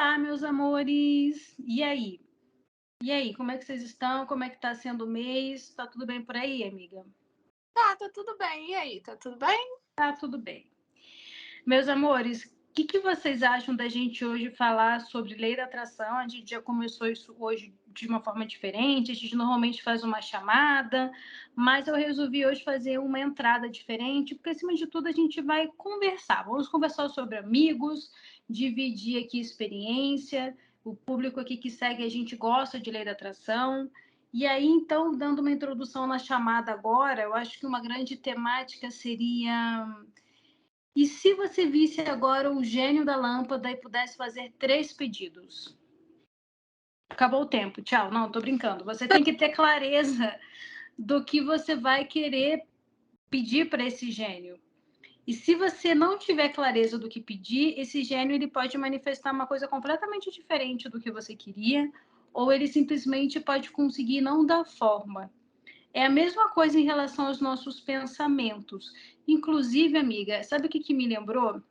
Olá, meus amores! E aí? E aí, como é que vocês estão? Como é que tá sendo o mês? Tá tudo bem por aí, amiga? Tá tudo bem. E aí, tá tudo bem? Tá tudo bem. Meus amores, o que vocês acham da gente hoje falar sobre lei da atração? A gente já começou isso hoje de uma forma diferente, a gente normalmente faz uma chamada, mas eu resolvi hoje fazer uma entrada diferente, porque acima de tudo a gente vai conversar. Vamos conversar sobre amigos, dividir aqui experiência, o público aqui que segue a gente gosta de lei da atração. E aí, então, dando uma introdução na chamada agora, eu acho que uma grande temática seria: e se você visse agora o gênio da lâmpada e pudesse fazer 3 pedidos? Acabou o tempo, tchau. Não, tô brincando. Você tem que ter clareza do que você vai querer pedir para esse gênio. E se você não tiver clareza do que pedir, esse gênio ele pode manifestar uma coisa completamente diferente do que você queria, ou ele simplesmente pode conseguir não dar forma. É a mesma coisa em relação aos nossos pensamentos. Inclusive, amiga, sabe o que me lembrou?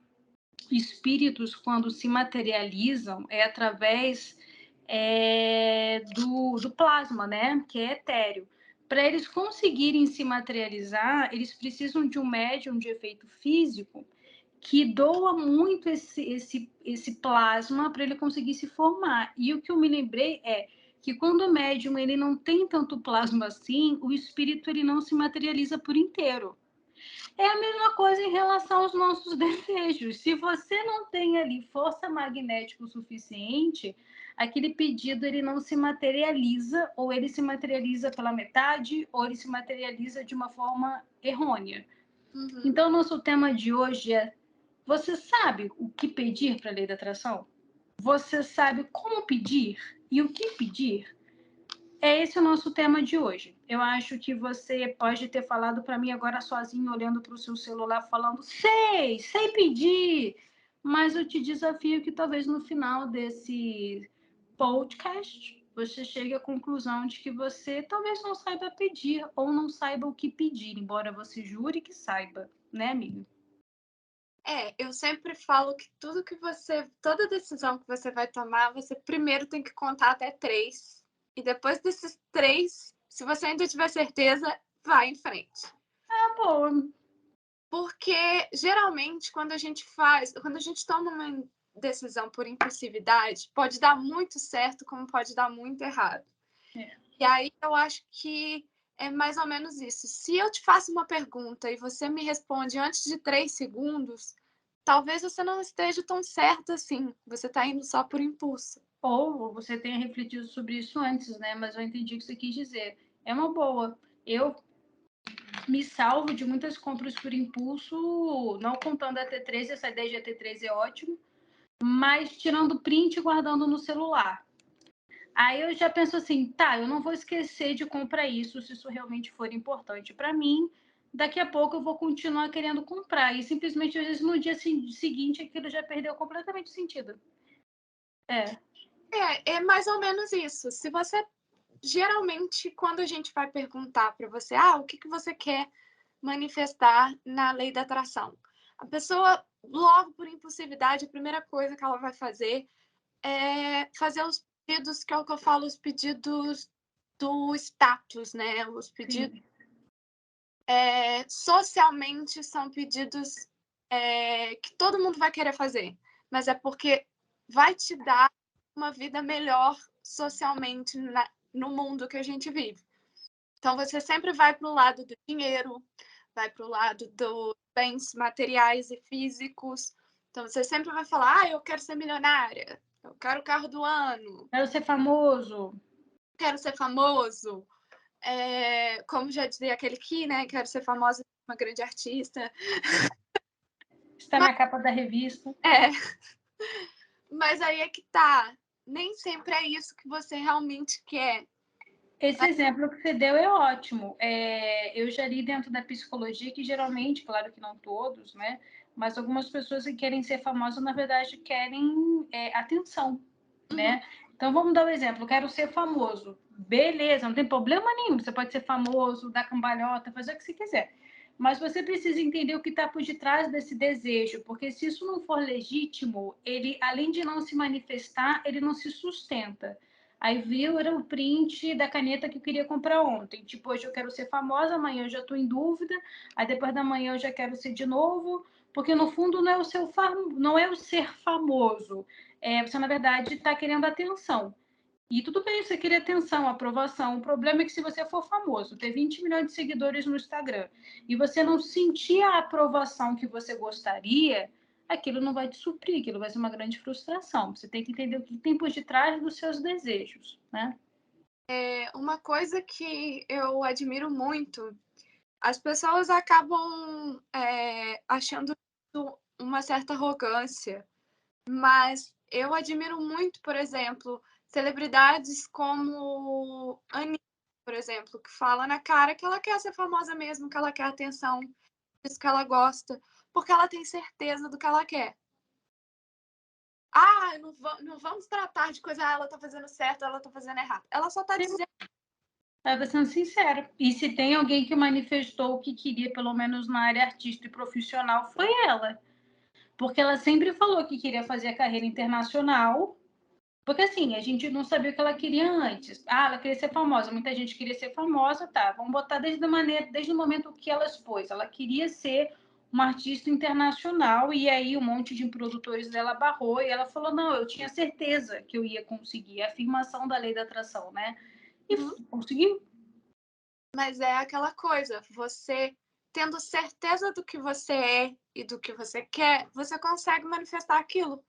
Espíritos, quando se materializam, é através do plasma, né? Que é etéreo. Para eles conseguirem se materializar, eles precisam de um médium de efeito físico que doa muito esse plasma para ele conseguir se formar. E o que eu me lembrei é que quando o médium ele não tem tanto plasma assim, o espírito ele não se materializa por inteiro. É a mesma coisa em relação aos nossos desejos. Se você não tem ali força magnética o suficiente, aquele pedido ele não se materializa, ou ele se materializa pela metade, ou ele se materializa de uma forma errônea. Uhum. Então, nosso tema de hoje é: você sabe o que pedir para a lei da atração? Você sabe como pedir e o que pedir? É esse o nosso tema de hoje. Eu acho que você pode ter falado para mim agora sozinho, olhando para o seu celular, falando: sei pedir. Mas eu te desafio que talvez no final desse podcast você chegue à conclusão de que você talvez não saiba pedir ou não saiba o que pedir, embora você jure que saiba, né, amiga? Eu sempre falo que toda decisão que você vai tomar, você primeiro tem que contar até 3. E depois desses 3, se você ainda tiver certeza, vai em frente. Ah, boa. Porque geralmente quando a gente toma uma decisão por impulsividade, pode dar muito certo, como pode dar muito errado. É. E aí eu acho que é mais ou menos isso. Se eu te faço uma pergunta e você me responde antes de 3 segundos, talvez você não esteja tão certa assim. Você está indo só por impulso. Ou você tenha refletido sobre isso antes, né? Mas eu entendi o que você quis dizer. É uma boa. Eu me salvo de muitas compras por impulso, não contando a T3, essa ideia de a T3 é ótimo, mas tirando print e guardando no celular. Aí eu já penso assim, tá, eu não vou esquecer de comprar isso se isso realmente for importante para mim. Daqui a pouco eu vou continuar querendo comprar e simplesmente às vezes no dia seguinte aquilo já perdeu completamente o sentido. É. É mais ou menos isso. Se você geralmente quando a gente vai perguntar para você, o que que você quer manifestar na lei da atração? A pessoa logo por impulsividade, a primeira coisa que ela vai fazer é fazer os pedidos, que é o que eu falo, os pedidos do status, né? Os pedidos Sim. socialmente são pedidos que todo mundo vai querer fazer, mas é porque vai te dar uma vida melhor socialmente no mundo que a gente vive. Então você sempre vai para o lado do dinheiro, vai para o lado dos bens materiais e físicos. Então você sempre vai falar, eu quero ser milionária, eu quero o carro do ano, Quero ser famoso. quero ser famoso. Como já dizia aquele que, né? Quero ser famosa, uma grande artista. Está Mas, na capa da revista. é, mas aí é que tá. Nem sempre é isso que você realmente quer. Esse exemplo que você deu é ótimo. Eu já li dentro da psicologia que geralmente, claro que não todos, né? Mas algumas pessoas que querem ser famosas, na verdade, querem atenção, Uhum. né? Então vamos dar um exemplo. Eu quero ser famoso. Beleza, não tem problema nenhum. Você pode ser famoso, dar cambalhota, fazer o que você quiser. mas você precisa entender o que está por detrás desse desejo, porque se isso não for legítimo, ele, além de não se manifestar, ele não se sustenta. Aí viu, era o print da caneta que eu queria comprar ontem. Tipo, hoje eu quero ser famosa, amanhã eu já estou em dúvida, aí depois da manhã eu já quero ser de novo, porque no fundo não é o não é o ser famoso. Você, na verdade, está querendo atenção. E tudo bem, você querer atenção, aprovação. O problema é que se você for famoso, ter 20 milhões de seguidores no Instagram, e você não sentir a aprovação que você gostaria, aquilo não vai te suprir, aquilo vai ser uma grande frustração. Você tem que entender o que tem por detrás dos seus desejos, né? Uma coisa que eu admiro muito, as pessoas acabam achando isso uma certa arrogância, mas eu admiro muito, por exemplo, celebridades como Anitta, por exemplo, que fala na cara que ela quer ser famosa mesmo, que ela quer atenção, isso que ela gosta, porque ela tem certeza do que ela quer. Ah, não vamos tratar de coisa, ela tá fazendo certo, ela tá fazendo errado. Ela só tá dizendo. Estava sendo sincera. E se tem alguém que manifestou o que queria, pelo menos na área artística e profissional, foi ela. Porque ela sempre falou que queria fazer a carreira internacional. Porque assim, a gente não sabia o que ela queria antes. Ah, ela queria ser famosa. Muita gente queria ser famosa, tá. Vamos botar desde o momento que ela expôs. Ela queria ser uma artista internacional, e aí um monte de produtores dela barrou, e ela falou, não, eu tinha certeza que eu ia conseguir. A afirmação da lei da atração, né? E conseguiu. Mas é aquela coisa, você tendo certeza do que você é e do que você quer, você consegue manifestar aquilo.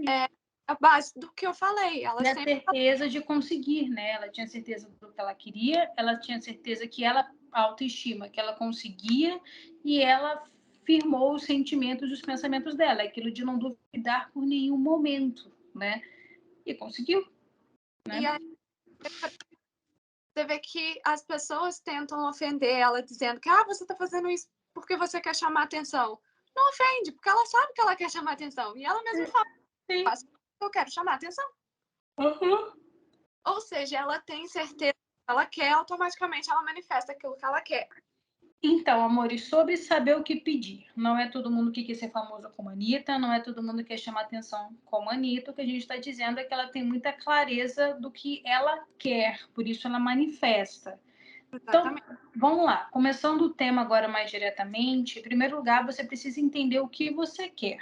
É a base do que eu falei. Ela E a sempre. certeza de conseguir, né? Ela tinha certeza do que ela queria, ela tinha certeza que ela, a autoestima, que ela conseguia, e ela firmou os sentimentos e os pensamentos dela, aquilo de não duvidar por nenhum momento, né? E conseguiu, né? E aí você vê que as pessoas tentam ofender ela, dizendo que você tá fazendo isso porque você quer chamar atenção. Não ofende, porque ela sabe que ela quer chamar atenção. E ela mesma fala, Sim. eu quero chamar atenção. Uhum. Ou seja, ela tem certeza que ela quer, automaticamente ela manifesta aquilo que ela quer. Então, amores, sobre saber o que pedir. Não é todo mundo que quer ser famoso como a Anitta, não é todo mundo que quer chamar atenção como a Anitta. O que a gente está dizendo é que ela tem muita clareza do que ela quer, por isso ela manifesta. Então, Exatamente. vamos lá. Começando o tema agora mais diretamente, em primeiro lugar, você precisa entender o que você quer.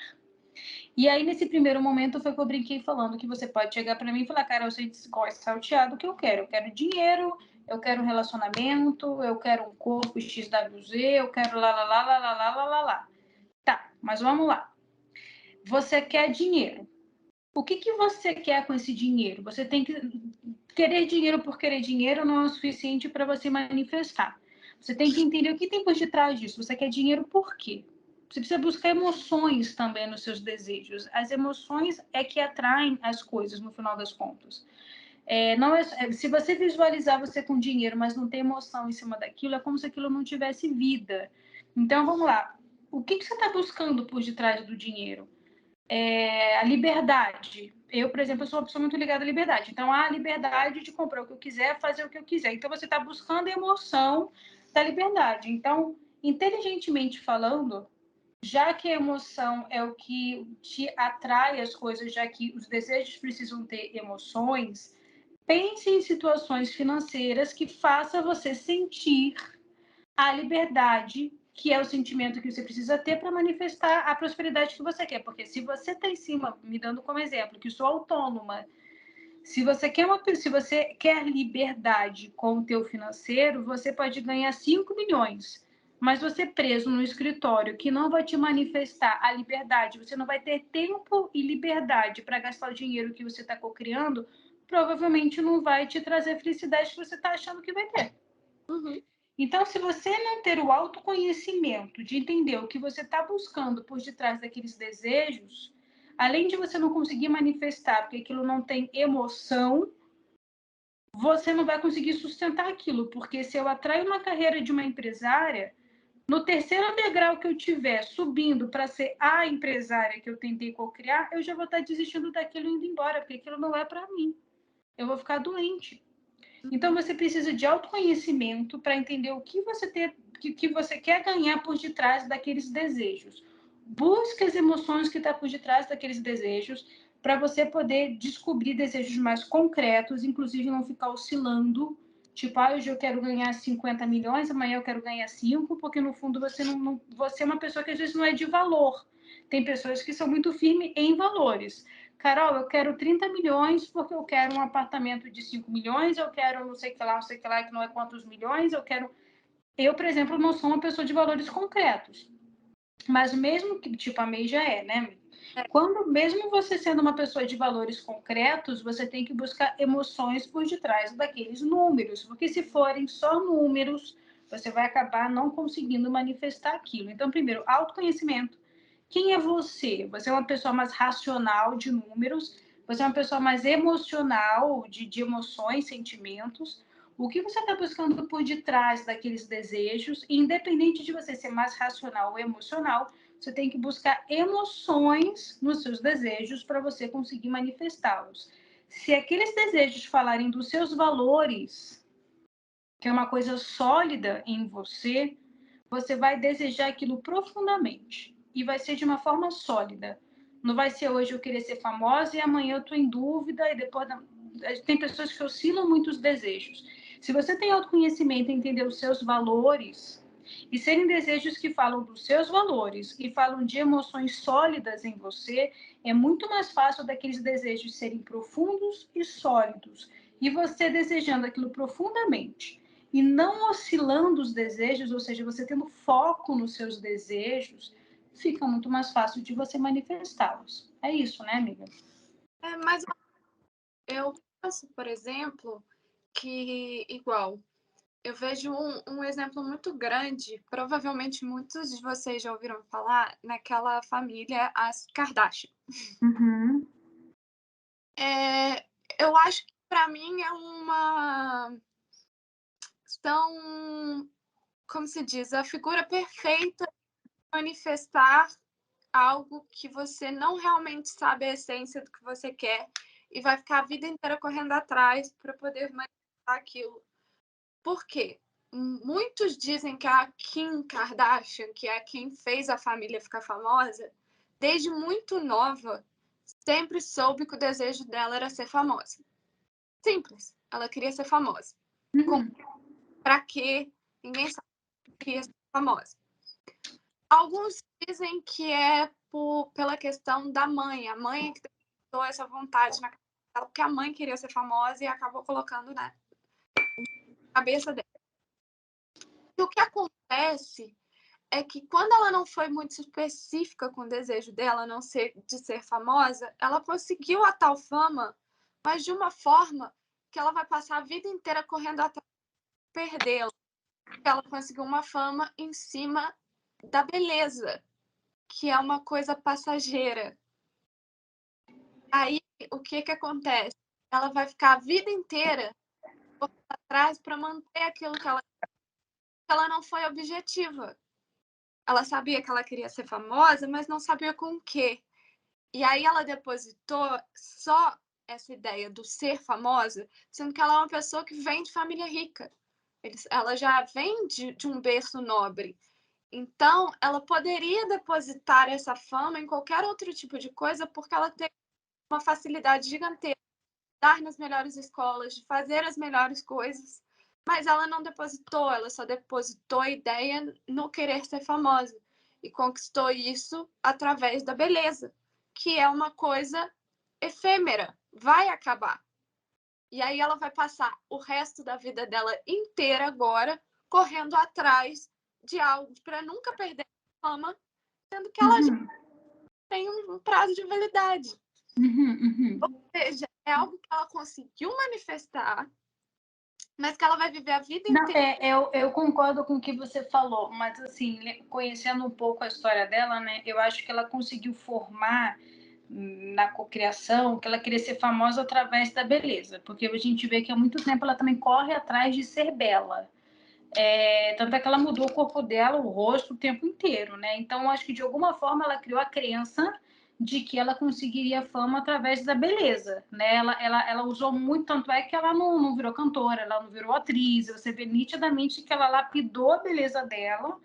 E aí, nesse primeiro momento, foi que eu brinquei falando que você pode chegar para mim e falar, cara, eu sei qual é salteado que eu quero. Eu quero dinheiro, eu quero um relacionamento, eu quero um corpo XWZ, eu quero lá, lá, lá, lá, lá, lá, lá, lá, lá. Tá, mas vamos lá. Você quer dinheiro. O que você quer com esse dinheiro? Você tem que... Querer dinheiro por querer dinheiro não é o suficiente para você manifestar. Você tem que entender o que tem por detrás disso. Você quer dinheiro por quê? Você precisa buscar emoções também nos seus desejos. As emoções é que atraem as coisas, no final das contas. Não é, se você visualizar você com dinheiro, mas não tem emoção em cima daquilo, é como se aquilo não tivesse vida. Então, vamos lá. O que você está buscando por detrás do dinheiro? A liberdade. Eu, por exemplo, sou uma pessoa muito ligada à liberdade. Então, há a liberdade de comprar o que eu quiser, fazer o que eu quiser. Então, você está buscando a emoção da liberdade. Então, inteligentemente falando, já que a emoção é o que te atrai as coisas, já que os desejos precisam ter emoções, pense em situações financeiras que façam você sentir a liberdade, que é o sentimento que você precisa ter para manifestar a prosperidade que você quer. Porque se você está em cima, me dando como exemplo, que sou autônoma, se você quer liberdade com o teu financeiro, você pode ganhar 5 milhões. Mas você preso no escritório que não vai te manifestar a liberdade, você não vai ter tempo e liberdade para gastar o dinheiro que você está cocriando, provavelmente não vai te trazer a felicidade que você está achando que vai ter. Uhum. Então, se você não ter o autoconhecimento de entender o que você está buscando por detrás daqueles desejos, além de você não conseguir manifestar porque aquilo não tem emoção, você não vai conseguir sustentar aquilo. Porque se eu atraio uma carreira de uma empresária, no terceiro degrau que eu tiver subindo para ser a empresária que eu tentei cocriar, eu já vou estar desistindo daquilo e indo embora, porque aquilo não é para mim. Eu vou ficar doente. Então, você precisa de autoconhecimento para entender o que que você quer ganhar por detrás daqueles desejos. Busque as emoções que estão por detrás daqueles desejos para você poder descobrir desejos mais concretos, inclusive não ficar oscilando. Tipo, hoje eu quero ganhar 50 milhões, amanhã eu quero ganhar 5, porque no fundo você é uma pessoa que às vezes não é de valor. Tem pessoas que são muito firmes em valores. Carol, eu quero 30 milhões porque eu quero um apartamento de 5 milhões, eu quero não sei o que lá, que não é quantos milhões, eu quero... Eu, por exemplo, não sou uma pessoa de valores concretos. Mas mesmo que, tipo, a May já é, né? Quando, mesmo você sendo uma pessoa de valores concretos, você tem que buscar emoções por detrás daqueles números, porque se forem só números, você vai acabar não conseguindo manifestar aquilo. Então, primeiro, autoconhecimento. Quem é você? Você é uma pessoa mais racional de números, você é uma pessoa mais emocional, de emoções, sentimentos. O que você está buscando por detrás daqueles desejos, independente de você ser mais racional ou emocional, você tem que buscar emoções nos seus desejos para você conseguir manifestá-los. Se aqueles desejos falarem dos seus valores, que é uma coisa sólida em você, você vai desejar aquilo profundamente e vai ser de uma forma sólida. Não vai ser hoje eu querer ser famosa e amanhã eu estou em dúvida e depois... Tem pessoas que oscilam muito os desejos. Se você tem autoconhecimento e entender os seus valores e serem desejos que falam dos seus valores e falam de emoções sólidas em você, é muito mais fácil daqueles desejos serem profundos e sólidos. E você desejando aquilo profundamente e não oscilando os desejos, ou seja, você tendo foco nos seus desejos, fica muito mais fácil de você manifestá-los. É isso, né, amiga? Mas eu penso, por exemplo, que igual, eu vejo um exemplo muito grande, provavelmente muitos de vocês já ouviram falar, naquela família, as Kardashian. Uhum. Eu acho que para mim é uma... São, como se diz, a figura perfeita de manifestar algo que você não realmente sabe a essência do que você quer e vai ficar a vida inteira correndo atrás para poder manifestar aquilo. Por quê? Muitos dizem que a Kim Kardashian, que é quem fez a família ficar famosa, desde muito nova, sempre soube que o desejo dela era ser famosa. Simples. Ela queria ser famosa. Uhum. Pra quê? Ninguém sabe que queria ser famosa. Alguns dizem que é pela questão da mãe. A mãe que deu essa vontade na cabeça dela, porque a mãe queria ser famosa e acabou colocando na cabeça dela. E o que acontece é que quando ela não foi muito específica com o desejo dela de ser famosa, ela conseguiu a tal fama, mas de uma forma que ela vai passar a vida inteira correndo atrás de perdê-la. Ela conseguiu uma fama em cima da beleza, que é uma coisa passageira. Aí, o que acontece? Ela vai ficar a vida inteira atrás para manter aquilo que ela não foi objetiva. Ela sabia que ela queria ser famosa, mas não sabia com o quê. E aí ela depositou só essa ideia do ser famosa, sendo que ela é uma pessoa que vem de família rica. Ela já vem de um berço nobre. Então, ela poderia depositar essa fama em qualquer outro tipo de coisa, porque ela tem uma facilidade gigantesca de estar nas melhores escolas, de fazer as melhores coisas. Mas ela não depositou, ela só depositou a ideia no querer ser famosa. E conquistou isso através da beleza, que é uma coisa efêmera, vai acabar. E aí ela vai passar o resto da vida dela inteira agora correndo atrás de algo para nunca perder a fama, sendo que ela já tem um prazo de validade. Ou seja, é algo que ela conseguiu manifestar, mas que ela vai viver a vida Não, inteira. eu concordo com o que você falou, mas assim, conhecendo um pouco a história dela, né, eu acho que ela conseguiu formar na cocriação que ela queria ser famosa através da beleza, porque a gente vê que há muito tempo ela também corre atrás de ser bela. Tanto é que ela mudou o corpo dela, o rosto, o tempo inteiro, né? Então, eu acho que de alguma forma ela criou a crença de que ela conseguiria fama através da beleza, né? Ela usou muito, tanto é que ela não virou cantora, ela não virou atriz. Você vê nitidamente que ela lapidou a beleza dela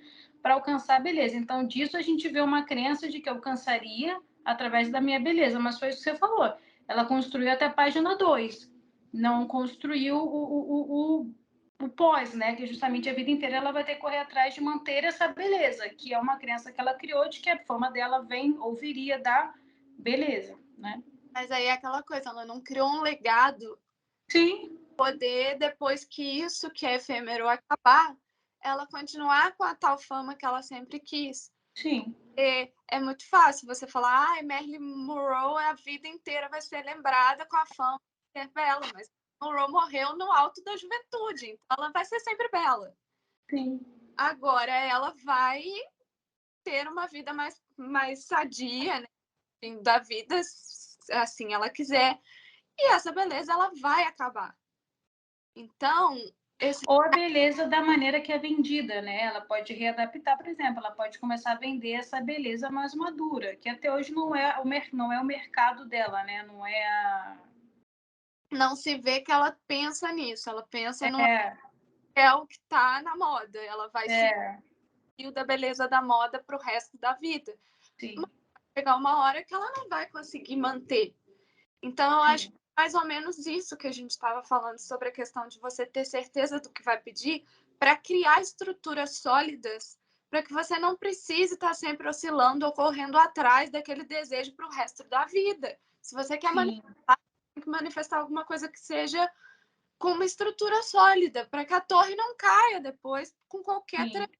para alcançar a beleza. Então, disso a gente vê uma crença de que alcançaria através da minha beleza, mas foi isso que você falou. Ela construiu até a página 2, não construiu o pós, né? Que justamente a vida inteira ela vai ter que correr atrás de manter essa beleza, que é uma crença que ela criou de que a fama dela vem ou viria da beleza, né? Mas aí é aquela coisa, ela não criou um legado. Sim. Poder, depois que isso que é efêmero acabar, ela continuar com a tal fama que ela sempre quis. Sim. É muito fácil você falar, ah, Marilyn Monroe a vida inteira vai ser lembrada com a fama de ser bela, mas Monroe morreu no alto da juventude, então ela vai ser sempre bela. Sim. Agora ela vai ter uma vida mais sadia, né? Da vida, assim ela quiser. E essa beleza ela vai acabar. Então, ou a beleza da maneira que é vendida, né? Ela pode readaptar, por exemplo, ela pode começar a vender essa beleza mais madura, que até hoje não é o mercado dela, né? Não se vê que ela pensa nisso, ela pensa no É, é o que está na moda, ela vai seguir é, o da beleza da moda para o resto da vida. sim, Mas vai chegar uma hora que ela não vai conseguir manter. Então, eu acho sim, que é mais ou menos isso que a gente estava falando sobre a questão de você ter certeza do que vai pedir para criar estruturas sólidas, para que você não precise estar sempre oscilando ou correndo atrás daquele desejo para o resto da vida. Se você quer sim. manifestar, tem que manifestar alguma coisa que seja com uma estrutura sólida, para que a torre não caia depois com qualquer Sim. trequinho.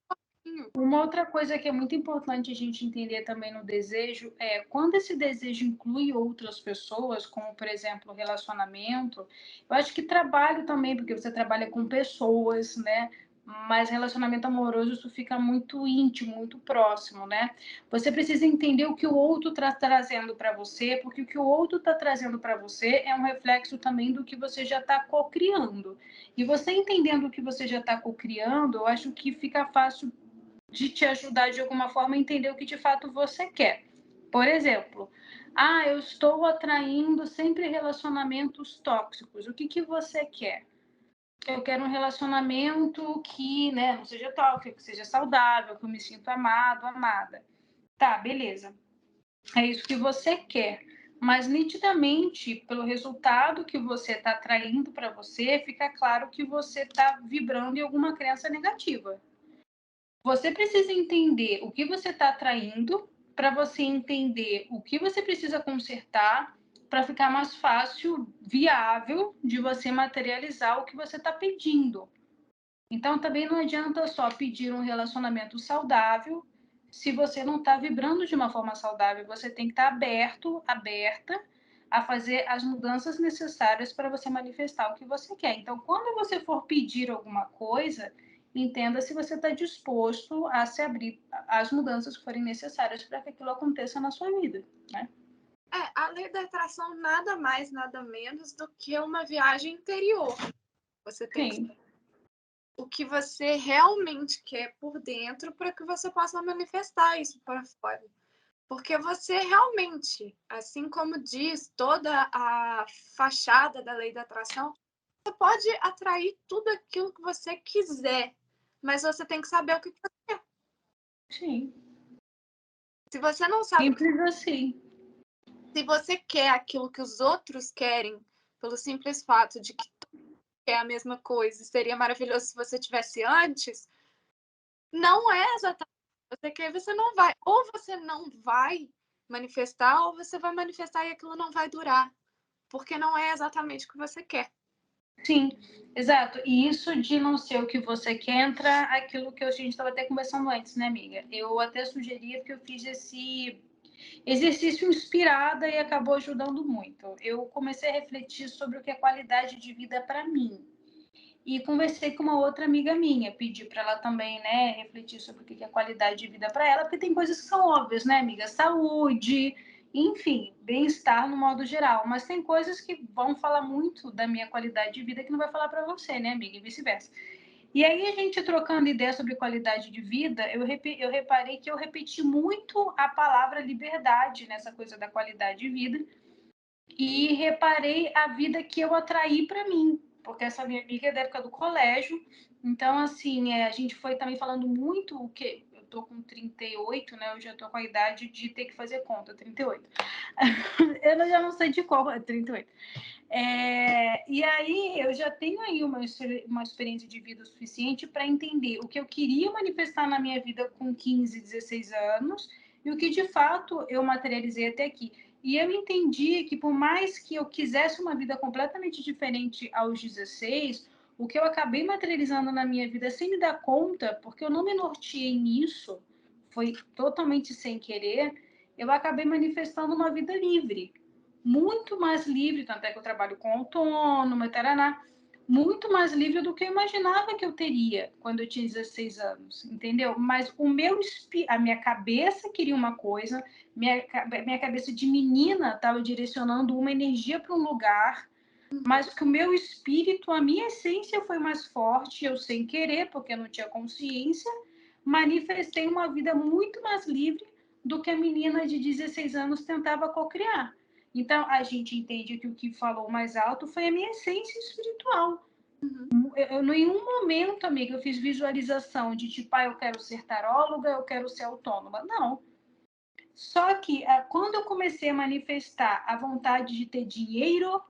Uma outra coisa que é muito importante a gente entender também no desejo é quando esse desejo inclui outras pessoas, como por exemplo relacionamento. Eu acho que trabalho também, porque você trabalha com pessoas, né? Mas relacionamento amoroso isso fica muito íntimo, muito próximo, né? Você precisa entender o que o outro está trazendo para você, porque o que o outro está trazendo para você é um reflexo também do que você já está co-criando. E você entendendo o que você já está co-criando, eu acho que fica fácil de te ajudar de alguma forma a entender o que de fato você quer. Por exemplo, eu estou atraindo sempre relacionamentos tóxicos. O que você quer? Eu quero um relacionamento que, né, não seja tóxico, que seja saudável, que eu me sinta amado, amada. Tá, beleza. É isso que você quer. Mas nitidamente, pelo resultado que você está atraindo para você, fica claro que você está vibrando em alguma crença negativa. Você precisa entender o que você está atraindo para você entender o que você precisa consertar para ficar mais fácil, viável de você materializar o que você está pedindo. Então, também não adianta só pedir um relacionamento saudável se você não está vibrando de uma forma saudável. Você tem que estar aberto, aberta a fazer as mudanças necessárias para você manifestar o que você quer. Então, quando você for pedir alguma coisa, entenda se você está disposto a se abrir às mudanças que forem necessárias para que aquilo aconteça na sua vida, né? A lei da atração nada mais, nada menos do que uma viagem interior. Você tem que Sim. o que você realmente quer por dentro para que você possa manifestar isso para fora. Porque você realmente, assim como diz toda a fachada da lei da atração, você pode atrair tudo aquilo que você quiser, mas você tem que saber o que você quer. Sim. Se você não sabe, Simples assim. se você quer aquilo que os outros querem, pelo simples fato de que é a mesma coisa, seria maravilhoso se você tivesse antes, não é exatamente o que você quer, você não vai. Ou você não vai manifestar, ou você vai manifestar e aquilo não vai durar, porque não é exatamente o que você quer. Sim, exato. E isso de não ser o que você quer entra aquilo que a gente estava até conversando antes, né, amiga? Eu até sugeria que eu fiz esse exercício inspirada e acabou ajudando muito. Eu comecei a refletir sobre o que é qualidade de vida para mim. E conversei com uma outra amiga minha, pedi para ela também, né, refletir sobre o que é qualidade de vida para ela, porque tem coisas que são óbvias, né, amiga? Saúde, enfim, bem-estar no modo geral, mas tem coisas que vão falar muito da minha qualidade de vida que não vai falar para você, né, amiga, e vice-versa. E aí, a gente trocando ideia sobre qualidade de vida, eu reparei que eu repeti muito a palavra liberdade nessa coisa da qualidade de vida, e reparei a vida que eu atraí para mim, porque essa minha amiga é da época do colégio, então, assim, a gente foi também falando muito o que eu tô com 38, né? Eu já tô com a idade de ter que fazer conta, 38. Eu já não sei de qual é 38. E aí eu já tenho aí uma experiência de vida suficiente para entender o que eu queria manifestar na minha vida com 15, 16 anos e o que de fato eu materializei até aqui. E eu entendi que por mais que eu quisesse uma vida completamente diferente aos 16, o que eu acabei materializando na minha vida sem me dar conta, porque eu não me norteei nisso, foi totalmente sem querer, eu acabei manifestando uma vida livre, muito mais livre, tanto é que eu trabalho com autônoma, taraná, muito mais livre do que eu imaginava que eu teria quando eu tinha 16 anos, entendeu? Mas a minha cabeça queria uma coisa, minha cabeça de menina estava direcionando uma energia para um lugar, mas que o meu espírito, a minha essência foi mais forte, eu sem querer, porque eu não tinha consciência, manifestei uma vida muito mais livre do que a menina de 16 anos tentava cocriar. Então, a gente entende que o que falou mais alto foi a minha essência espiritual. Eu, em nenhum momento, amiga, eu fiz visualização de tipo, eu quero ser taróloga, eu quero ser autônoma. Não. Só que quando eu comecei a manifestar a vontade de ter dinheiro,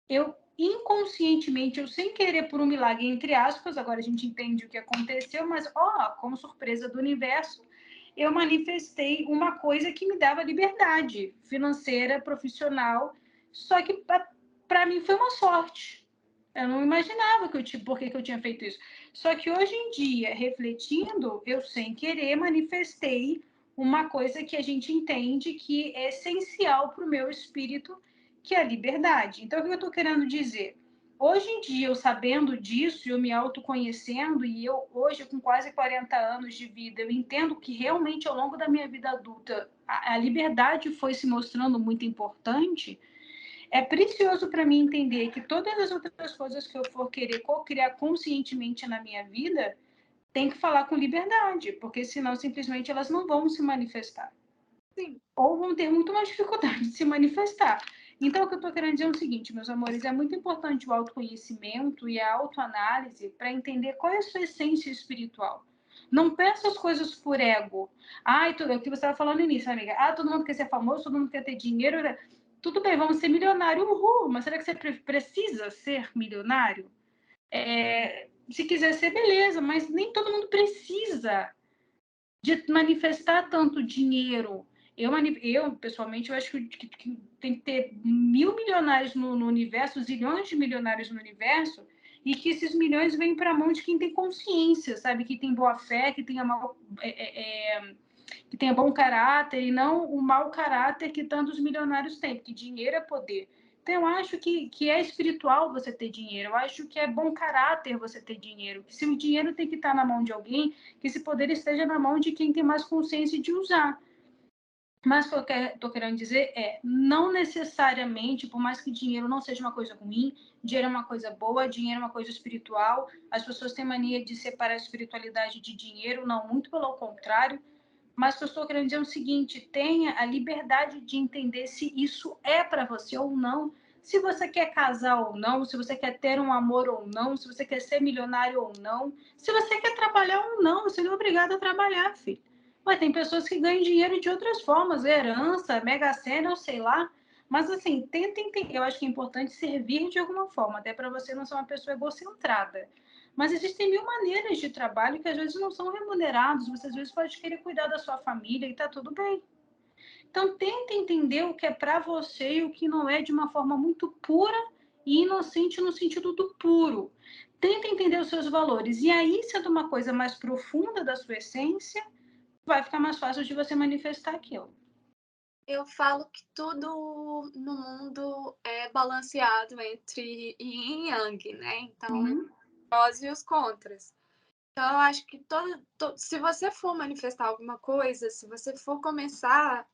eu inconscientemente, eu sem querer por um milagre, entre aspas, agora a gente entende o que aconteceu, mas como surpresa do universo, eu manifestei uma coisa que me dava liberdade financeira, profissional, só que para mim foi uma sorte. Eu não imaginava por que eu tinha feito isso. Só que hoje em dia, refletindo, eu sem querer manifestei uma coisa que a gente entende que é essencial para o meu espírito, que é a liberdade. Então, o que eu estou querendo dizer? Hoje em dia, eu sabendo disso, eu me autoconhecendo, e eu hoje, com quase 40 anos de vida, eu entendo que realmente ao longo da minha vida adulta, a liberdade foi se mostrando muito importante. É precioso para mim entender que todas as outras coisas que eu for querer co-criar conscientemente na minha vida, tem que falar com liberdade, porque senão simplesmente elas não vão se manifestar. Sim. Ou vão ter muito mais dificuldade de se manifestar. Então, o que eu estou querendo dizer é o seguinte, meus amores, é muito importante o autoconhecimento e a autoanálise para entender qual é a sua essência espiritual. Não peça as coisas por ego. É o que você estava falando no início, amiga. Todo mundo quer ser famoso, todo mundo quer ter dinheiro. Tudo bem, vamos ser milionário, uhul. Mas será que você precisa ser milionário? Se quiser ser, beleza, mas nem todo mundo precisa de manifestar tanto dinheiro. Eu pessoalmente, eu acho que tem que ter 1.000 milionários no universo, zilhões de milionários no universo, e que esses milhões vêm para a mão de quem tem consciência, sabe? Que tem boa fé, que tenha bom caráter, e não o mau caráter que tantos milionários têm, porque dinheiro é poder. Então, eu acho que é espiritual você ter dinheiro, eu acho que é bom caráter você ter dinheiro, que se o dinheiro tem que estar na mão de alguém, que esse poder esteja na mão de quem tem mais consciência de usar. Mas o que eu estou querendo dizer não necessariamente, por mais que dinheiro não seja uma coisa ruim, dinheiro é uma coisa boa, dinheiro é uma coisa espiritual, as pessoas têm mania de separar a espiritualidade de dinheiro, não, muito pelo contrário. Mas o que eu estou querendo dizer é o seguinte, tenha a liberdade de entender se isso é para você ou não, se você quer casar ou não, se você quer ter um amor ou não, se você quer ser milionário ou não, se você quer trabalhar ou não, você não é obrigado a trabalhar, filho. Mas tem pessoas que ganham dinheiro de outras formas, herança, mega-sena, eu sei lá. Mas assim, tenta entender. Eu acho que é importante servir de alguma forma, até para você não ser uma pessoa egocentrada. Mas existem mil maneiras de trabalho que às vezes não são remunerados. Você às vezes pode querer cuidar da sua família e tá tudo bem. Então tenta entender o que é para você e o que não é de uma forma muito pura e inocente no sentido do puro. Tenta entender os seus valores. E aí, sendo uma coisa mais profunda da sua essência, vai ficar mais fácil de você manifestar aquilo. Eu falo que tudo no mundo é balanceado entre yin e yang, né? Então, prós e os contras. Então, eu acho que se você for manifestar alguma coisa, se você for começar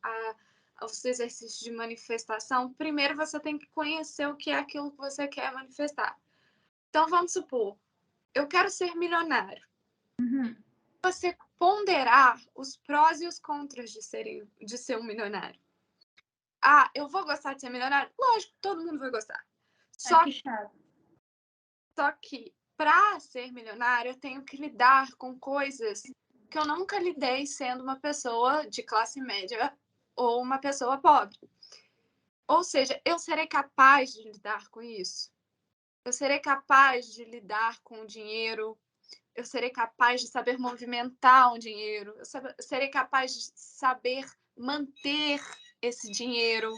os exercícios de manifestação, primeiro você tem que conhecer o que é aquilo que você quer manifestar. Então, vamos supor, eu quero ser milionário. Uhum. Você ponderar os prós e os contras de ser um milionário. Ah, eu vou gostar de ser milionário? Lógico, todo mundo vai gostar. Ai, Só, que chato. só que para ser milionário, eu tenho que lidar com coisas que eu nunca lidei sendo uma pessoa de classe média ou uma pessoa pobre. Ou seja, eu serei capaz de lidar com isso. Eu serei capaz de lidar com o dinheiro. Eu serei capaz de saber movimentar o dinheiro. Eu serei capaz de saber manter esse dinheiro.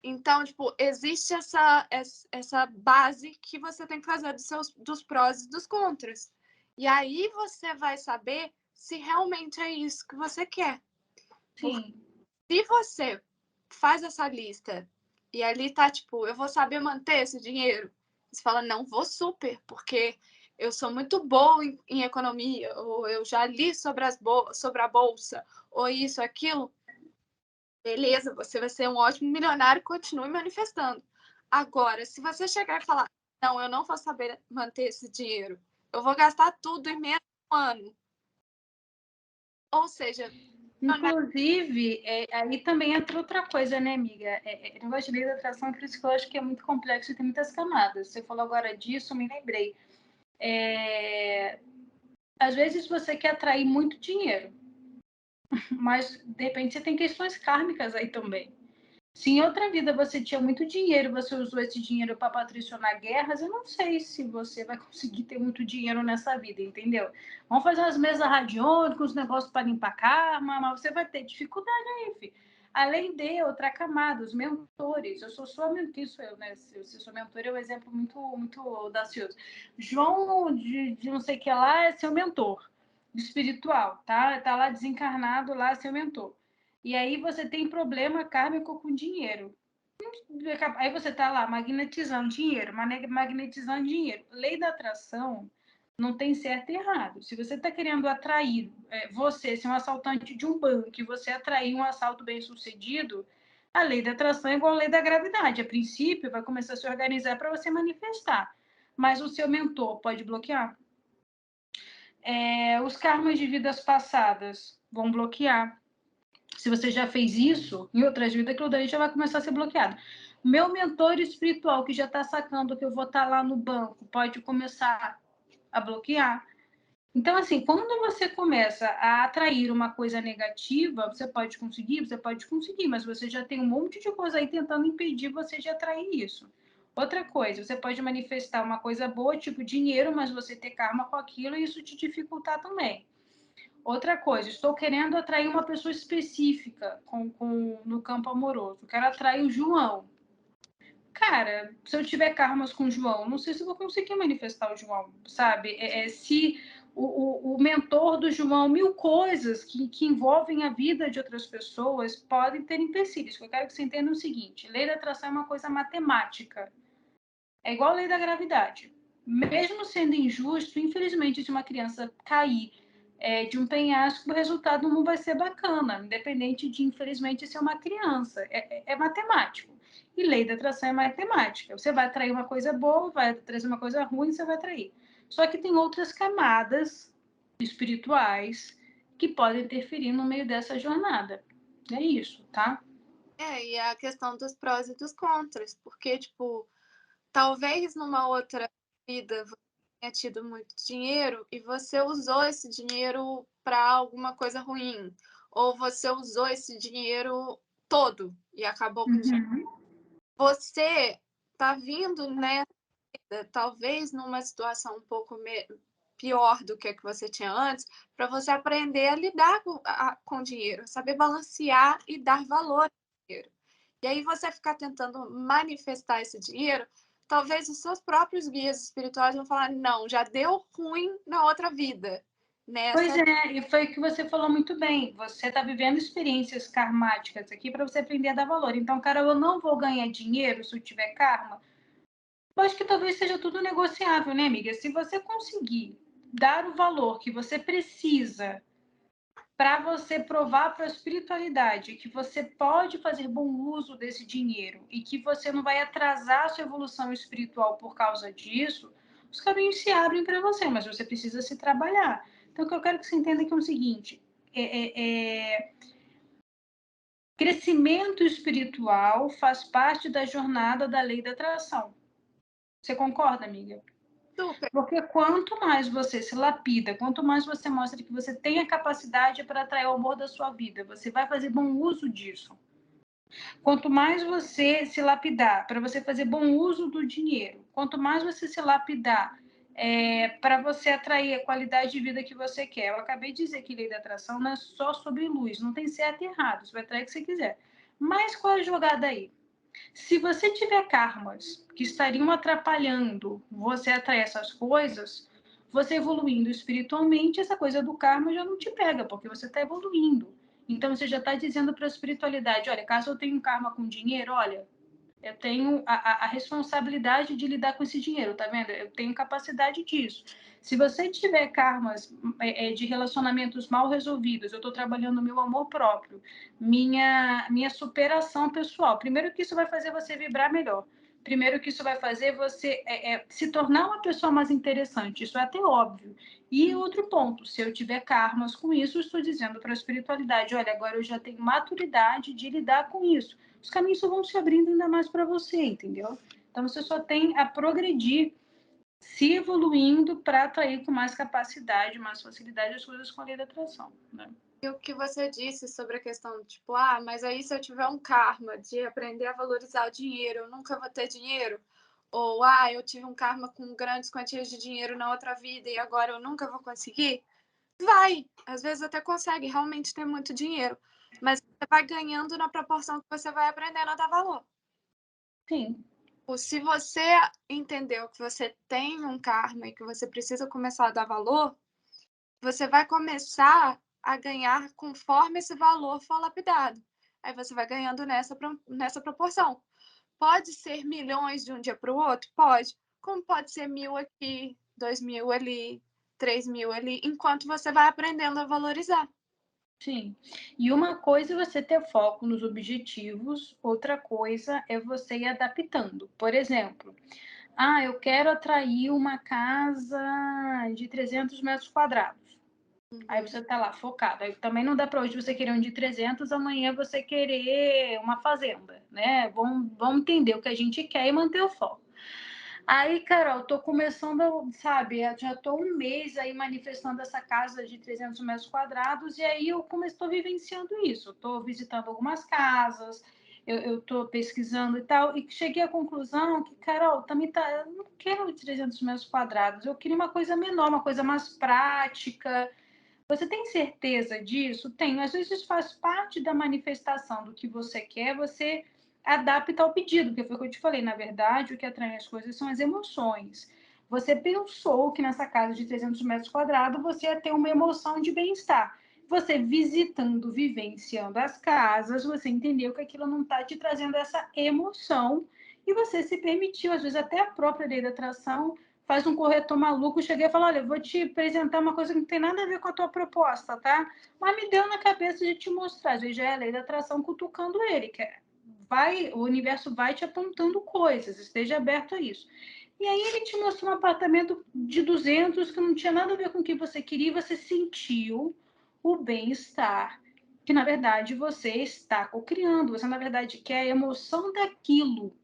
Então, tipo, existe essa base que você tem que fazer dos prós e dos contras. E aí você vai saber se realmente é isso que você quer. Porque Sim. se você faz essa lista e ali tá, tipo, eu vou saber manter esse dinheiro, você fala, não, vou super, porque eu sou muito boa em economia, ou eu já li sobre a bolsa, ou isso, aquilo. Beleza, você vai ser um ótimo milionário, continue manifestando. Agora, se você chegar e falar, não, eu não vou saber manter esse dinheiro, eu vou gastar tudo em menos de um ano. Ou seja, Inclusive, aí também entra outra coisa, né, amiga? Negócio de lei da atração, por isso que eu acho que é muito complexo e tem muitas camadas. Você falou agora disso, eu me lembrei. Às vezes você quer atrair muito dinheiro, mas de repente você tem questões kármicas aí também. Se em outra vida você tinha muito dinheiro, você usou esse dinheiro para patrocinar guerras, eu não sei se você vai conseguir ter muito dinheiro nessa vida, entendeu? Vamos fazer umas mesas radiônicas, uns negócios para limpar karma, mas você vai ter dificuldade aí, filho. Além de outra camada, os mentores. Eu sou sua mentor, isso eu, né? Se sou mentor é um exemplo muito, muito audacioso. João de não sei o que lá é seu mentor espiritual, tá? Tá lá desencarnado, lá seu mentor. E aí você tem problema kármico com dinheiro. Aí você está lá magnetizando dinheiro, magnetizando dinheiro. Lei da atração não tem certo e errado. Se você está querendo atrair, você ser um assaltante de um banco e você atrair um assalto bem sucedido, a lei da atração é igual a lei da gravidade. A princípio, vai começar a se organizar para você manifestar. Mas o seu mentor pode bloquear. Os karmas de vidas passadas vão bloquear. Se você já fez isso em outras vidas, aquilo daí já vai começar a ser bloqueado. Meu mentor espiritual, que já está sacando que eu vou estar lá no banco, pode começar a bloquear. Então, assim, quando você começa a atrair uma coisa negativa, você pode conseguir, mas você já tem um monte de coisa aí tentando impedir você de atrair isso. Outra coisa, você pode manifestar uma coisa boa, tipo dinheiro, mas você ter karma com aquilo e isso te dificultar também. Outra coisa, estou querendo atrair uma pessoa específica no campo amoroso. Quero atrair o João. Cara, se eu tiver karmas com o João, não sei se eu vou conseguir manifestar o João, sabe? Se o mentor do João, mil coisas que envolvem a vida de outras pessoas podem ter empecilhos. Eu quero que você entenda o seguinte: lei da atração é uma coisa matemática. É igual a lei da gravidade. Mesmo sendo injusto, infelizmente, se uma criança cair de um penhasco, o resultado não vai ser bacana, independente de, infelizmente, ser uma criança. É matemático. E lei da atração é matemática. Você vai atrair uma coisa boa, vai trazer uma coisa ruim, você vai atrair. Só que tem outras camadas espirituais que podem interferir no meio dessa jornada. É isso, tá? e a questão dos prós e dos contras, porque, tipo, talvez numa outra vida você tenha tido muito dinheiro e você usou esse dinheiro para alguma coisa ruim, ou você usou esse dinheiro todo e acabou com o dinheiro. Uhum. Você tá vindo, né, talvez numa situação um pouco pior do que a que você tinha antes, para você aprender a lidar com o dinheiro, saber balancear e dar valor ao dinheiro. E aí você ficar tentando manifestar esse dinheiro, talvez os seus próprios guias espirituais vão falar, não, já deu ruim na outra vida. Pois Nessa. é, e foi o que você falou muito bem. Você está vivendo experiências karmáticas aqui para você aprender a dar valor. Então, cara, eu não vou ganhar dinheiro se eu tiver karma. Eu acho que talvez seja tudo negociável, né, amiga? Se você conseguir dar o valor que você precisa para você provar para a espiritualidade que você pode fazer bom uso desse dinheiro e que você não vai atrasar a sua evolução espiritual por causa disso, os caminhos se abrem para você, mas você precisa se trabalhar. Então, o que eu quero que você entenda aqui é o seguinte: crescimento espiritual faz parte da jornada da lei da atração. Você concorda, amiga? Super. Porque quanto mais você se lapida, quanto mais você mostra que você tem a capacidade para atrair o amor da sua vida, você vai fazer bom uso disso. Quanto mais você se lapidar para você fazer bom uso do dinheiro, quanto mais você se lapidar para você atrair a qualidade de vida que você quer. Eu acabei de dizer que lei da atração não é só sobre luz, não tem certo e errado, você vai atrair o que você quiser. Mas qual é a jogada aí? Se você tiver karmas que estariam atrapalhando você atrair essas coisas, você evoluindo espiritualmente, essa coisa do karma já não te pega, porque você está evoluindo. Então você já está dizendo para a espiritualidade: olha, caso eu tenha um karma com dinheiro, olha, eu tenho a responsabilidade de lidar com esse dinheiro, tá vendo? Eu tenho capacidade disso. Se você tiver karmas de relacionamentos mal resolvidos, eu estou trabalhando meu amor próprio, minha superação pessoal. Primeiro que isso vai fazer você vibrar melhor. Primeiro que isso vai fazer você se tornar uma pessoa mais interessante. Isso é até óbvio. E outro ponto, se eu tiver karmas com isso, eu estou dizendo para a espiritualidade: olha, agora eu já tenho maturidade de lidar com isso. Os caminhos só vão se abrindo ainda mais para você, entendeu? Então você só tem a progredir, se evoluindo para atrair com mais capacidade, mais facilidade as coisas com a lei da atração, né? E o que você disse sobre a questão, tipo, mas aí se eu tiver um karma de aprender a valorizar o dinheiro, eu nunca vou ter dinheiro? Ou, eu tive um karma com grandes quantias de dinheiro na outra vida e agora eu nunca vou conseguir? Vai! Às vezes até consegue realmente ter muito dinheiro, mas você vai ganhando na proporção que você vai aprendendo a dar valor. Sim. Ou se você entendeu que você tem um karma e que você precisa começar a dar valor, você vai começar a ganhar conforme esse valor for lapidado. Aí você vai ganhando nessa proporção. Pode ser milhões de um dia para o outro? Pode. Como pode ser 1.000 aqui, 2.000 ali, 3.000 ali, enquanto você vai aprendendo a valorizar. Sim. E uma coisa é você ter foco nos objetivos, outra coisa é você ir adaptando. Por exemplo, eu quero atrair uma casa de 300 metros quadrados. Aí você tá lá focado. Aí também não dá para hoje você querer um de 300, amanhã você querer uma fazenda, né? Vamos entender o que a gente quer e manter o foco. Aí, Carol, tô começando, sabe, já tô um mês aí manifestando essa casa de 300 metros quadrados e aí eu estou vivenciando isso. Estou visitando algumas casas, eu tô pesquisando e tal, e cheguei à conclusão que, Carol, também eu não quero 300 metros quadrados, eu queria uma coisa menor, uma coisa mais prática. Você tem certeza disso? Tenho. Às vezes faz parte da manifestação do que você quer, você adapta ao pedido, que foi o que eu te falei. Na verdade, o que atrai as coisas são as emoções. Você pensou que nessa casa de 300 metros quadrados você ia ter uma emoção de bem-estar. Você visitando, vivenciando as casas, você entendeu que aquilo não está te trazendo essa emoção e você se permitiu, às vezes até a própria lei da atração faz um corretor maluco, cheguei e falei: olha, eu vou te apresentar uma coisa que não tem nada a ver com a tua proposta, tá? Mas me deu na cabeça de te mostrar. Às vezes já é a lei da atração cutucando ele, o universo vai te apontando coisas, esteja aberto a isso. E aí ele te mostrou um apartamento de 200 que não tinha nada a ver com o que você queria, e você sentiu o bem-estar que, na verdade, você está co-criando. Você, na verdade, quer a emoção daquilo.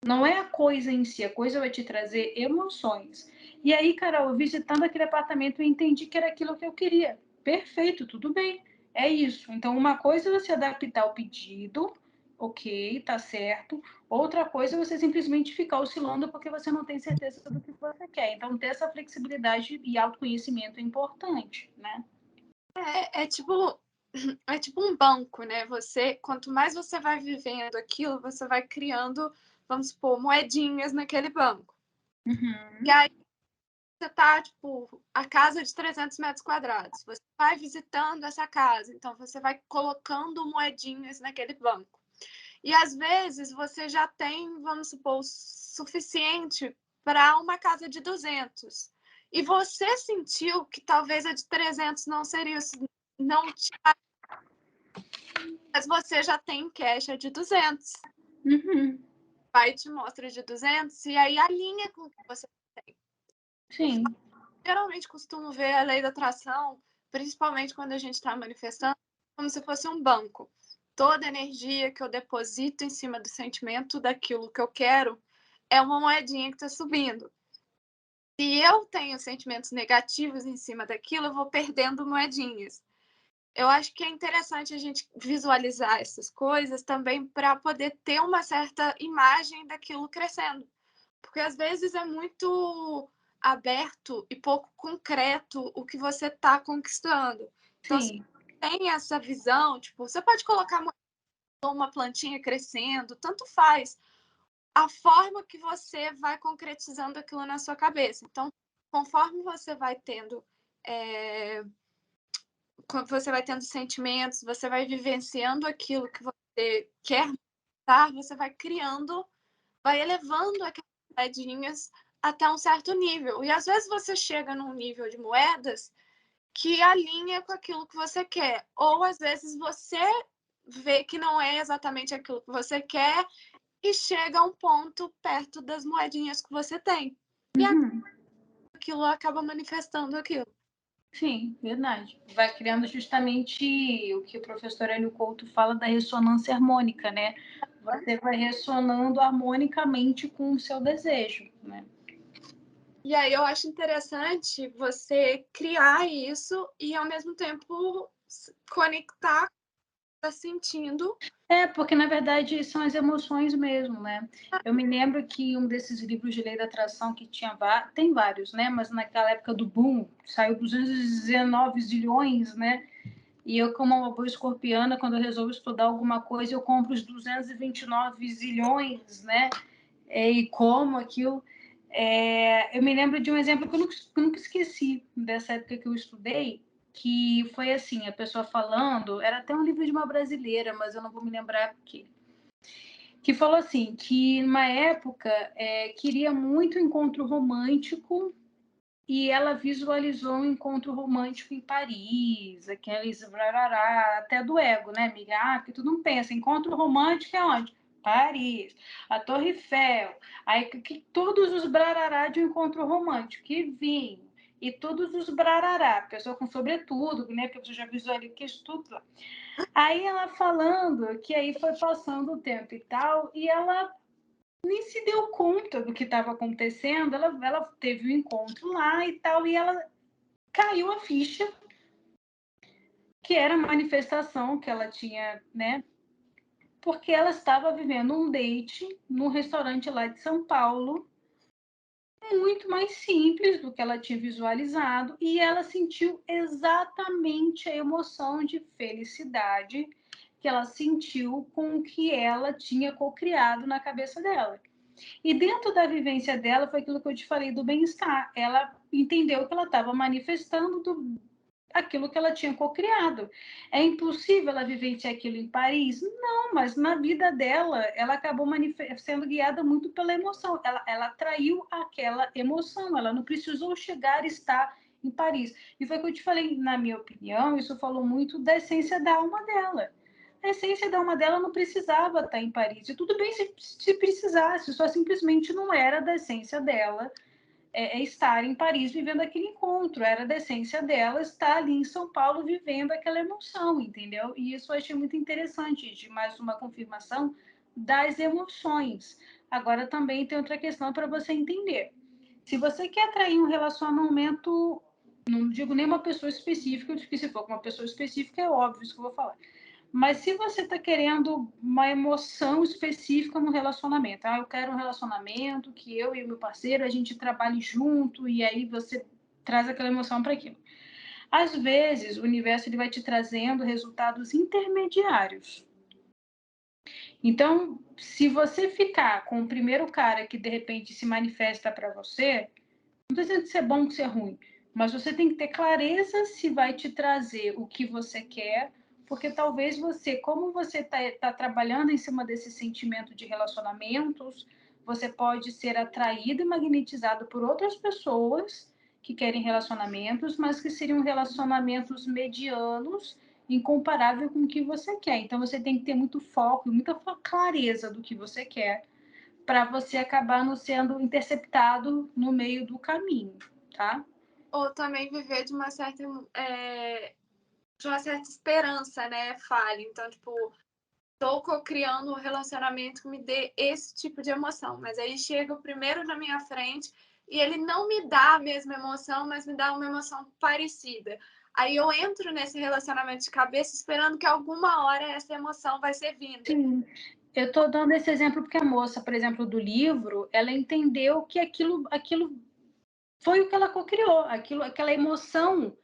Não é a coisa em si, a coisa vai te trazer emoções. E aí, Carol, visitando aquele apartamento, eu entendi que era aquilo que eu queria. Perfeito, tudo bem. É isso. Então, uma coisa é você adaptar o pedido, ok, tá certo. Outra coisa é você simplesmente ficar oscilando porque você não tem certeza do que você quer. Então, ter essa flexibilidade e autoconhecimento é importante, né? É tipo é tipo um banco, né? Quanto mais você vai vivendo aquilo, você vai criando, vamos supor, moedinhas naquele banco. E Uhum. aí você tá, tipo, a casa de 300 metros quadrados. Você vai visitando essa casa, então você vai colocando moedinhas naquele banco. E às vezes você já tem, vamos supor, o suficiente para uma casa de 200. E você sentiu que talvez a de 300 não seria, não mas você já tem caixa de 200. Uhum. Vai te mostra de 200 e aí alinha com o que você tem. Sim, Geralmente costumo ver a lei da atração, principalmente quando a gente está manifestando, como se fosse um banco. Toda energia que eu deposito em cima do sentimento daquilo que eu quero é uma moedinha que está subindo. Se eu tenho sentimentos negativos em cima daquilo, eu vou perdendo moedinhas. Eu acho que é interessante a gente visualizar essas coisas também para poder ter uma certa imagem daquilo crescendo. Porque às vezes é muito aberto e pouco concreto o que você está conquistando. Então, se sim. tem essa visão, tipo, você pode colocar uma plantinha crescendo, tanto faz. A forma que você vai concretizando aquilo na sua cabeça. Então, conforme você vai tendo é, você vai tendo sentimentos, você vai vivenciando aquilo que você quer, tá? Você vai criando, vai elevando aquelas moedinhas até um certo nível. E às vezes você chega num nível de moedas que alinha com aquilo que você quer. Ou às vezes você vê que não é exatamente aquilo que você quer e chega a um ponto perto das moedinhas que você tem. E Uhum. aquilo acaba manifestando aquilo. Sim, verdade. Vai criando justamente o que o professor Hélio Couto fala da ressonância harmônica, né? Você vai ressonando harmonicamente com o seu desejo, né? E aí eu acho interessante você criar isso e ao mesmo tempo conectar com o que tá sentindo. É, porque na verdade são as emoções mesmo, né? Eu me lembro que um desses livros de lei da atração que tinha tem vários, né? Mas naquela época do boom, saiu 219 zilhões, né? E eu, como uma boa escorpiana, quando eu resolvo estudar alguma coisa, eu compro os 229 zilhões, né? E como aquilo. Eu me lembro de um exemplo que eu nunca esqueci dessa época que eu estudei, que foi assim, a pessoa falando, era até um livro de uma brasileira, mas eu não vou me lembrar porque que falou assim, que numa época queria muito encontro romântico e ela visualizou um encontro romântico em Paris, aqueles brarará, até do ego, né, amiga? Ah, porque tu não pensa, encontro romântico é onde? Paris, a Torre Eiffel, aí que todos os brarará de um encontro romântico, que vinho, e todos os brarará, pessoa com sobretudo, né, porque você já visualizou que isso tudo lá. Aí ela falando que aí foi passando o tempo e tal, e ela nem se deu conta do que estava acontecendo. Ela teve um encontro lá e tal, e ela caiu a ficha que era a manifestação que ela tinha, né? Porque ela estava vivendo um date num restaurante lá de São Paulo, muito mais simples do que ela tinha visualizado, e ela sentiu exatamente a emoção de felicidade que ela sentiu com o que ela tinha cocriado na cabeça dela. E dentro da vivência dela foi aquilo que eu te falei do bem-estar. Ela entendeu que ela estava manifestando aquilo que ela tinha cocriado. É impossível ela vivenciar aquilo em Paris? Não, mas na vida dela, ela acabou sendo guiada muito pela emoção. Ela atraiu aquela emoção, ela não precisou chegar e estar em Paris. E foi o que eu te falei, na minha opinião, isso falou muito da essência da alma dela. A essência da alma dela não precisava estar em Paris. E tudo bem se precisasse, só simplesmente não era da essência dela estar em Paris vivendo aquele encontro. Era da essência dela estar ali em São Paulo vivendo aquela emoção, entendeu? E isso eu achei muito interessante, de mais uma confirmação das emoções. Agora também tem outra questão para você entender. Se você quer atrair um relacionamento, não digo nem uma pessoa específica, porque se for com uma pessoa específica é óbvio isso que eu vou falar. Mas se você está querendo uma emoção específica no relacionamento, eu quero um relacionamento que eu e o meu parceiro a gente trabalhe junto e aí você traz aquela emoção para aquilo. Às vezes, o universo ele vai te trazendo resultados intermediários. Então, se você ficar com o primeiro cara que de repente se manifesta para você, não estou dizendo que isso é bom ou que isso é ruim, mas você tem que ter clareza se vai te trazer o que você quer, porque talvez você, como você tá trabalhando em cima desse sentimento de relacionamentos, você pode ser atraído e magnetizado por outras pessoas que querem relacionamentos, mas que seriam relacionamentos medianos, incomparável com o que você quer. Então você tem que ter muito foco e muita clareza do que você quer para você acabar não sendo interceptado no meio do caminho. tá? Ou também viver de uma certa esperança, né? Falha. Então, tipo, tô criando um relacionamento que me dê esse tipo de emoção. Mas aí chega o primeiro na minha frente e ele não me dá a mesma emoção, mas me dá uma emoção parecida. Aí eu entro nesse relacionamento de cabeça esperando que alguma hora essa emoção vai ser vinda. Sim. Eu tô dando esse exemplo porque a moça, por exemplo, do livro, ela entendeu que aquilo foi o que ela cocriou, aquela emoção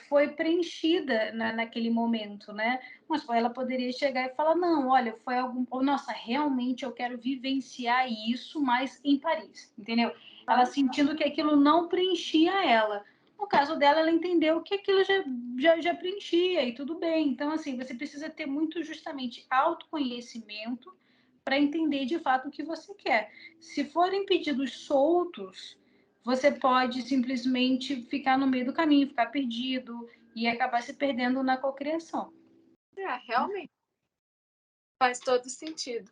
foi preenchida naquele momento, né? Mas ela poderia chegar e falar, não, olha, foi algum, ou, nossa, realmente eu quero vivenciar isso, mas em Paris, entendeu? Ela sentindo que aquilo não preenchia ela. No caso dela, ela entendeu que aquilo já preenchia e tudo bem. Então, assim, você precisa ter muito justamente autoconhecimento para entender de fato o que você quer. Se forem pedidos soltos, você pode simplesmente ficar no meio do caminho, ficar perdido e acabar se perdendo na cocriação. Realmente faz todo sentido.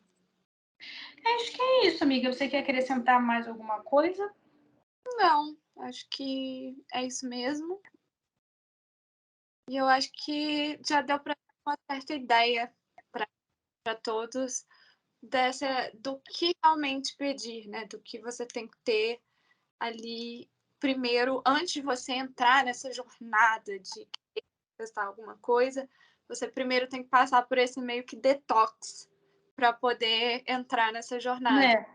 Acho que é isso, amiga. Você quer acrescentar mais alguma coisa? Não, acho que é isso mesmo. E eu acho que já deu para ter uma certa ideia para todos do que realmente pedir, né? Do que você tem que ter ali primeiro, antes de você entrar nessa jornada de testar alguma coisa, você primeiro tem que passar por esse meio que detox para poder entrar nessa jornada. É,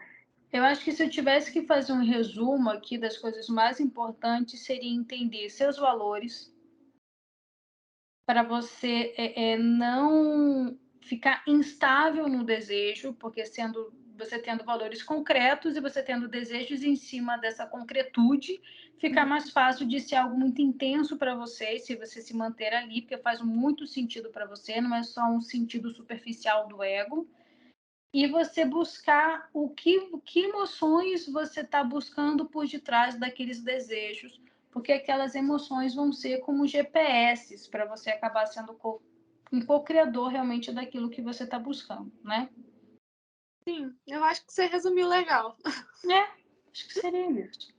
eu acho que se eu tivesse que fazer um resumo aqui das coisas mais importantes, seria entender seus valores, para você não ficar instável no desejo, porque você tendo valores concretos e você tendo desejos em cima dessa concretude, fica mais fácil de ser algo muito intenso para você, se você se manter ali, porque faz muito sentido para você, não é só um sentido superficial do ego. E você buscar que emoções você está buscando por detrás daqueles desejos, porque aquelas emoções vão ser como GPS para você acabar sendo um co-criador realmente daquilo que você está buscando, né? Sim, eu acho que você resumiu legal. É, acho que seria isso.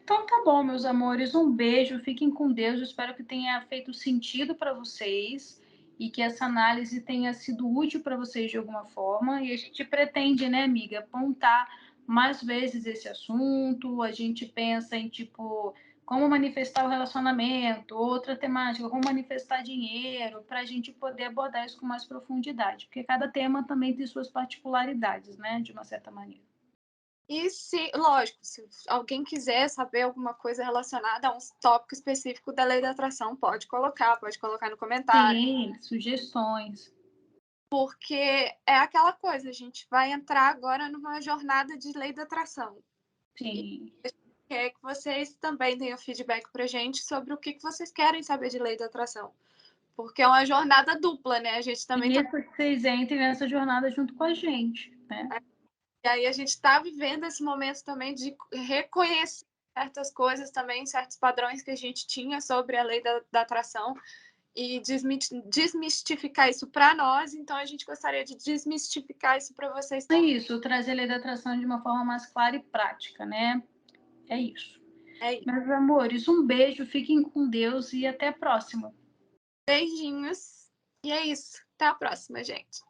Então tá bom, meus amores, um beijo, fiquem com Deus, eu espero que tenha feito sentido para vocês e que essa análise tenha sido útil para vocês de alguma forma. E a gente pretende, né, amiga, apontar mais vezes esse assunto. A gente pensa em, tipo, como manifestar o relacionamento, outra temática, como manifestar dinheiro, para a gente poder abordar isso com mais profundidade, porque cada tema também tem suas particularidades, né, de uma certa maneira. E lógico, se alguém quiser saber alguma coisa relacionada a um tópico específico da lei da atração, pode colocar no comentário. Sim, sugestões. Porque é aquela coisa, a gente vai entrar agora numa jornada de lei da atração. Sim. Quer que vocês também deem o feedback pra gente sobre o que vocês querem saber de lei da atração. Porque é uma jornada dupla, né? A gente também E isso que vocês entrem nessa jornada junto com a gente, né? E aí a gente está vivendo esse momento também de reconhecer certas coisas também, certos padrões que a gente tinha sobre a lei da atração e desmistificar isso para nós. Então a gente gostaria de desmistificar isso para vocês É também. isso, trazer a lei da atração de uma forma mais clara e prática, né? É isso. É isso. Meus amores, um beijo, fiquem com Deus e até a próxima. Beijinhos. E é isso. Até a próxima, gente.